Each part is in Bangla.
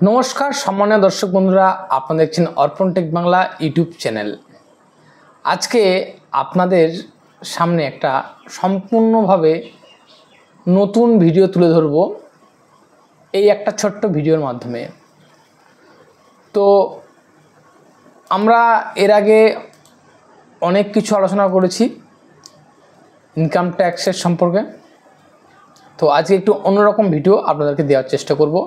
নমস্কার সম্মানীয় দর্শক বন্ধুরা, আপনারা দেখছেন অর্পণ টেক বাংলা ইউটিউব চ্যানেল। আজকে আপনাদের সামনে একটা সম্পূর্ণভাবে নতুন ভিডিও তুলে ধরব এই একটা ছোট্ট ভিডিওর মাধ্যমে। তো আমরা এর আগে অনেক কিছু আলোচনা করেছি ইনকাম ট্যাক্সের সম্পর্কে। তো আজকে একটু অন্যরকম ভিডিও আপনাদেরকে দেওয়ার চেষ্টা করব।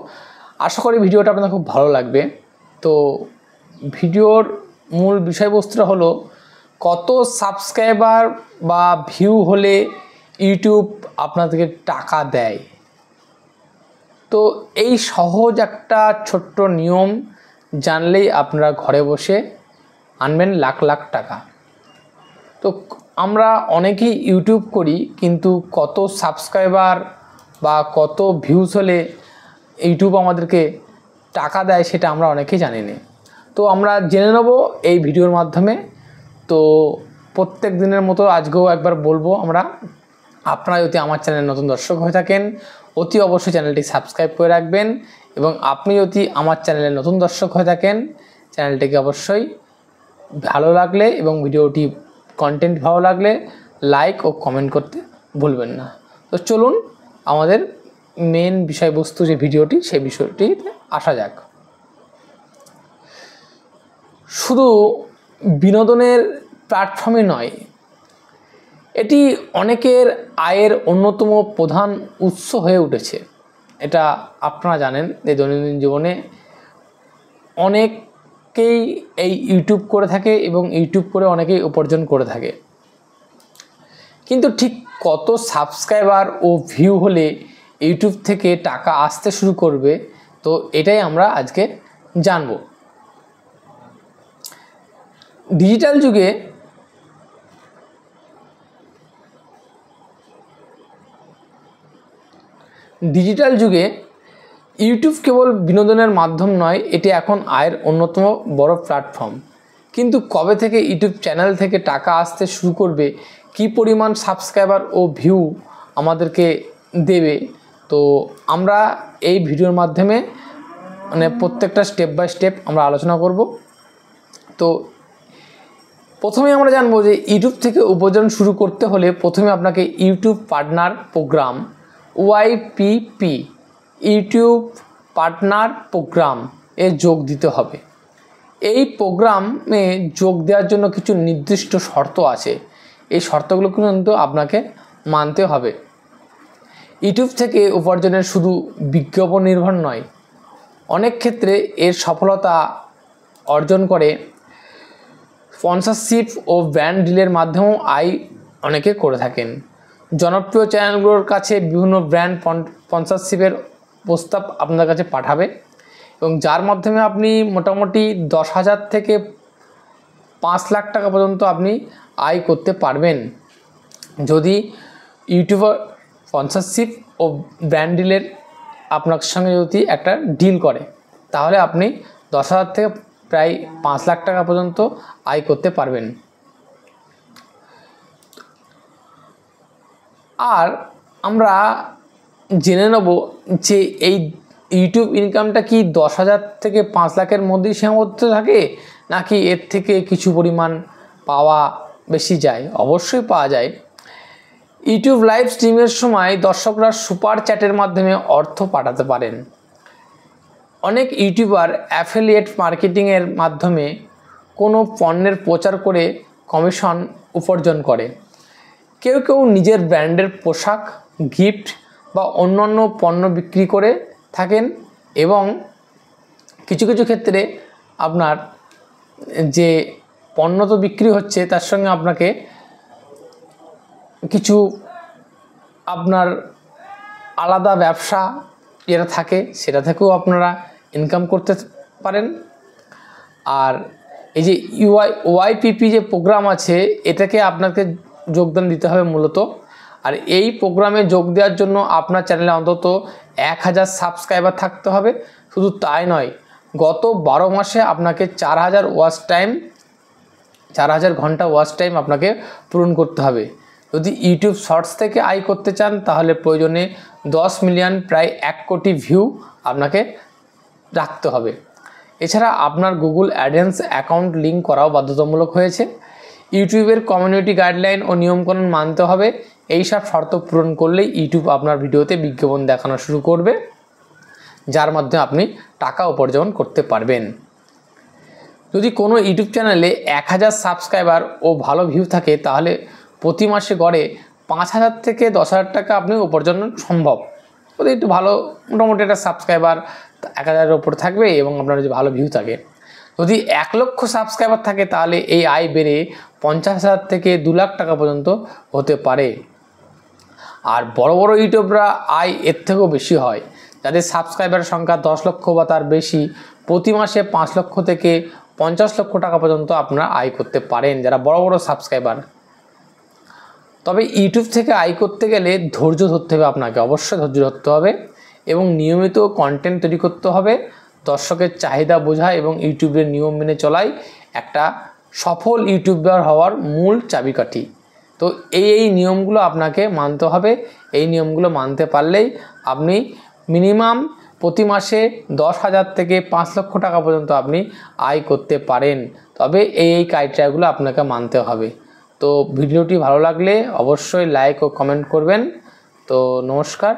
আশা করি ভিডিওটা আপনাদের খুব ভালো লাগবে। তো ভিডিওর মূল বিষয়বস্তুটা হলো কত সাবস্ক্রাইবার বা ভিউ হলে ইউটিউব আপনাদেরকে টাকা দেয়। তো এই সহজ একটা ছোট্ট নিয়ম জানলেই আপনারা ঘরে বসে আনবেন লাখ লাখ টাকা। তো আমরা অনেকেই ইউটিউব করি, কিন্তু কত সাবস্ক্রাইবার বা কত ভিউজ হলে ইউটিউব আমাদেরকে টাকা দেয় সেটা আমরা অনেকেই জানি না। তো আমরা জেনে নেব এই ভিডিওর মাধ্যমে। তো প্রত্যেক দিনের মতো আজকেও একবার বলবো, আপনারা যদি আমার চ্যানেলে নতুন দর্শক হয়ে থাকেন অতি অবশ্যই চ্যানেলটি সাবস্ক্রাইব করে রাখবেন, এবং আপনি যদি আমার চ্যানেলে নতুন দর্শক হয়ে থাকেন চ্যানেলটিকে অবশ্যই ভালো লাগলে এবং ভিডিওটি কন্টেন্ট ভালো লাগলে লাইক ও কমেন্ট করতে ভুলবেন না। তো চলুন আমাদের মেন বিষয়বস্তু যে ভিডিওটি, সেই বিষয়টিতে আসা যাক। শুধু বিনোদনের প্ল্যাটফর্মই নয়, এটি অনেকের আয়ের অন্যতম প্রধান উৎস হয়ে উঠেছে। এটা আপনারা জানেন যে দৈনন্দিন জীবনে অনেকেই এই ইউটিউব করে থাকে এবং ইউটিউব করে অনেকেই উপার্জন করে থাকে। কিন্তু ঠিক কত সাবস্ক্রাইবার ও ভিউ হলে ইউটিউব থেকে টাকা আসতে শুরু করবে, তো এটাই আমরা আজকে জানব। ডিজিটাল যুগে ইউটিউব কেবল বিনোদনের মাধ্যম নয়, এটি এখন আয়ের অন্যতম বড় প্ল্যাটফর্ম। কিন্তু কবে থেকে ইউটিউব চ্যানেল থেকে টাকা আসতে শুরু করবে, কী পরিমাণ সাবস্ক্রাইবার ও ভিউ আমাদেরকে দেবে, তো আমরা এই ভিডিওর মাধ্যমে প্রত্যেকটা স্টেপ বাই স্টেপ আমরা আলোচনা করব। তো প্রথমে আমরা জানবো যে ইউটিউব থেকে উপার্জন শুরু করতে হলে প্রথমে আপনাকে YouTube partner programme YPP YouTube partner programme এ যোগ দিতে হবে। এই প্রোগ্রামে যোগ দেওয়ার জন্য কিছু নির্দিষ্ট শর্ত আছে। এই শর্তগুলো কিন্তু আপনাকে মানতে হবে। ইউটিউব থেকে উপার্জনের শুধু বিজ্ঞাপন নির্ভর নয়, অনেক ক্ষেত্রে এর সফলতা অর্জন করে স্পন্সরশিপ ও ব্র্যান্ড ডিলের মাধ্যমেও আয় অনেকে করে থাকেন। জনপ্রিয় চ্যানেলগুলোর কাছে বিভিন্ন ব্র্যান্ড স্পন্সরশিপের প্রস্তাব আপনার কাছে পাঠাবে, এবং যার মাধ্যমে আপনি মোটামুটি 10,000 থেকে 5 লাখ টাকা পর্যন্ত আপনি আয় করতে পারবেন। যদি ইউটিউবার স্পন্সরশিপ ও ব্র্যান্ড ডিলের আপনার সঙ্গে যদি একটা ডিল করে, তাহলে আপনি 10,000 থেকে প্রায় 5 লাখ টাকা পর্যন্ত আয় করতে পারবেন। আর আমরা জেনে নেব যে এই ইউটিউব ইনকামটা কি 10,000 থেকে 5 লাখের মধ্যেই সীমাবদ্ধ থাকে, নাকি এর থেকে কিছু পরিমাণ পাওয়া বেশি যায়? অবশ্যই পাওয়া যায়। ইউটিউব লাইভ স্ট্রিমের সময় দর্শকরা সুপার চ্যাটের মাধ্যমে অর্থ পাঠাতে পারেন। অনেক ইউটিউবার অ্যাফিলিয়েট মার্কেটিংয়ের মাধ্যমে কোনো পণ্যের প্রচার করে কমিশন উপার্জন করে। কেউ কেউ নিজের ব্র্যান্ডের পোশাক, গিফট বা অন্যান্য পণ্য বিক্রি করে থাকেন, এবং কিছু কিছু ক্ষেত্রে আপনার যে পণ্য তো বিক্রি হচ্ছে, তার সঙ্গে আপনাকে কিছু আপনার আলাদা ব্যবসা যেটা থাকে সেটা থেকেও আপনারা ইনকাম করতে পারেন। আর এই যে ওয়াইপিপি যে প্রোগ্রাম আছে, এটাকে আপনাকে যোগদান দিতে হবে মূলত। আর এই প্রোগ্রামে যোগ দেওয়ার জন্য আপনার চ্যানেলে অন্তত 1000 সাবস্ক্রাইবার থাকতে হবে। শুধু তাই নয়, গত 12 মাসে আপনাকে 4000 ঘন্টা ওয়াচ টাইম আপনাকে পূরণ করতে হবে। যদি ইউটিউব শর্টস থেকে আয় করতে চান, তাহলে প্রয়োজনে 10 মিলিয়ন প্রায় 1 কোটি ভিউ আপনাকে রাখতে হবে। এছাড়া আপনার গুগল অ্যাডসেন্স অ্যাকাউন্ট লিঙ্ক করাও বাধ্যতামূলক হয়েছে। ইউটিউবের কমিউনিটি গাইডলাইন ও নিয়মকানুন মানতে হবে। এই সব শর্ত পূরণ করলেই ইউটিউব আপনার ভিডিওতে বিজ্ঞাপন দেখানো শুরু করবে, যার মাধ্যমে আপনি টাকা উপার্জন করতে পারবেন। যদি কোনো ইউটিউব চ্যানেলে 1000 সাবস্ক্রাইবার ও ভালো ভিউ থাকে, তাহলে প্রতি মাসে গড়ে 5000 থেকে 10,000 টাকা আপনি উপার্জন সম্ভব। যদি একটু ভালো মোটামুটি একটা সাবস্ক্রাইবার 1000-এর ওপরে থাকবে এবং আপনার যদি ভালো ভিউ থাকে। যদি 1 লক্ষ সাবস্ক্রাইবার থাকে, তাহলে এই আয় বেড়ে 50,000 থেকে 2 লাখ টাকা পর্যন্ত হতে পারে। আর বড় বড় ইউটিউবরা আয় এর থেকেও বেশি হয়। যাদের সাবস্ক্রাইবারের সংখ্যা 10 লক্ষ বা তার বেশি, প্রতি মাসে 5 লক্ষ থেকে 50 লক্ষ টাকা পর্যন্ত আপনারা আয় করতে পারেন, যারা বড় বড় সাবস্ক্রাইবার। তবে ইউটিউব থেকে আয় করতে গেলে ধৈর্য ধরতে হবে, আপনাকে অবশ্যই ধৈর্য ধরতে হবে এবং নিয়মিত কন্টেন্ট তৈরি করতে হবে। দর্শকের চাহিদা বোঝা এবং ইউটিউবের নিয়ম মেনে চলাই একটা সফল ইউটিউবার হওয়ার মূল চাবিকাঠি। তো এই নিয়মগুলো আপনাকে মানতে হবে। এই নিয়মগুলো মানতে পারলেই আপনি মিনিমাম প্রতি মাসে 10,000 থেকে 5 লক্ষ টাকা পর্যন্ত আপনি আয় করতে পারেন। তবে এই ক্রাইটেরিয়াগুলো আপনাকে মানতে হবে। তো ভিডিওটি ভালো লাগলে অবশ্যই লাইক ও কমেন্ট করবেন। তো নমস্কার।